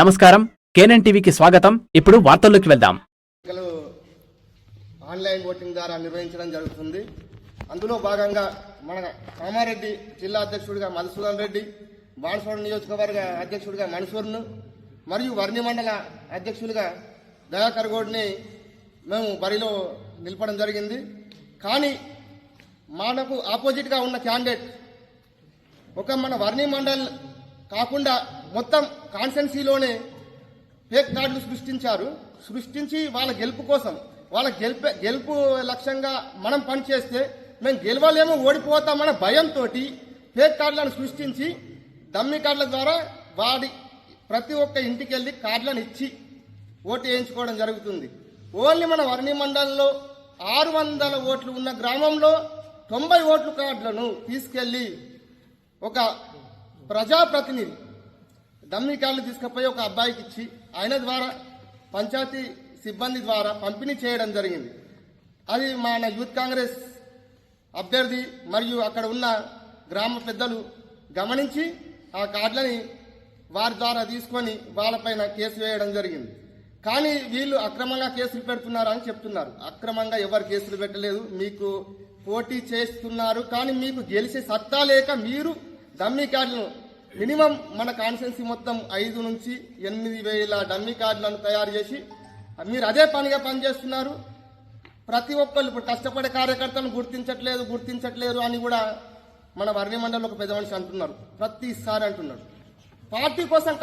నమస్కారం, కేఎన్ఎన్ టీవీకి స్వాగతం. ఇప్పుడు వార్తల్లోకి వెళ్దాం. ఆన్లైన్ ఓటింగ్ ద్వారా నిర్వహించడం జరుగుతుంది. అందులో భాగంగా మన కామారెడ్డి జిల్లా అధ్యక్షుడిగా మధుసూదన్ రెడ్డి, బాన్స్వాడ నియోజకవర్గ అధ్యక్షుడిగా మన్సూర్ను మరియు వర్ణి మండల అధ్యక్షులుగా దయాకర్ గౌడ్ని మేము బరిలో నిలపడం జరిగింది. కానీ మనకు ఆపోజిట్గా ఉన్న క్యాండిడేట్ ఒక మన వర్ణి మండల్ కాకుండా మొత్తం కాన్స్టెన్సీలోనే ఫేక్ కార్డులు సృష్టించి వాళ్ళ గెలుపు కోసం, వాళ్ళ గెలుపు లక్ష్యంగా మనం పనిచేస్తే మేము గెలవలేము, ఓడిపోతామన్న భయంతో ఫేక్ కార్డులను సృష్టించి డమ్మీ కార్డుల ద్వారా వాడి ప్రతి ఒక్క ఇంటికి వెళ్ళి కార్డులను ఇచ్చి ఓటు వేయించుకోవడం జరుగుతుంది. ఓన్లీ మన వర్ణి మండలంలో 600 ఓట్లు ఉన్న గ్రామంలో 90 ఓట్ల కార్డులను తీసుకెళ్లి ఒక ప్రజాప్రతినిధి డమ్మీ కార్డులు తీసుకుపోయి ఒక అబ్బాయికి ఇచ్చి ఆయన ద్వారా పంచాయతీ సిబ్బంది ద్వారా పంపిణీ చేయడం జరిగింది. అది మన యూత్ కాంగ్రెస్ అభ్యర్థి మరియు అక్కడ ఉన్న గ్రామ పెద్దలు గమనించి ఆ కార్డులని వారి ద్వారా తీసుకొని వాళ్ళపైన కేసు వేయడం జరిగింది. కానీ వీళ్ళు అక్రమంగా కేసులు పెడుతున్నారు అని చెప్తున్నారు. అక్రమంగా ఎవరు కేసులు పెట్టలేదు, మీకు పోటీ చేస్తున్నారు. కానీ మీకు గెలిచే సత్తా లేక మీరు డమ్మీ కార్డులను మినిమం మన కాన్స్టిట్యున్సీ మొత్తం 5 నుంచి 8,000 డమ్మీ కార్డులను తయారు చేసి మీరు అదే పనిగా పనిచేస్తున్నారు. ప్రతి ఒక్కళ్ళు ఇప్పుడు కష్టపడే కార్యకర్తలను గుర్తించట్లేదు అని కూడా మన వర్ణి మండలంలో ఒక పెద్ద మనిషి అంటున్నారు, ప్రతిసారి అంటున్నారు. పార్టీ కోసం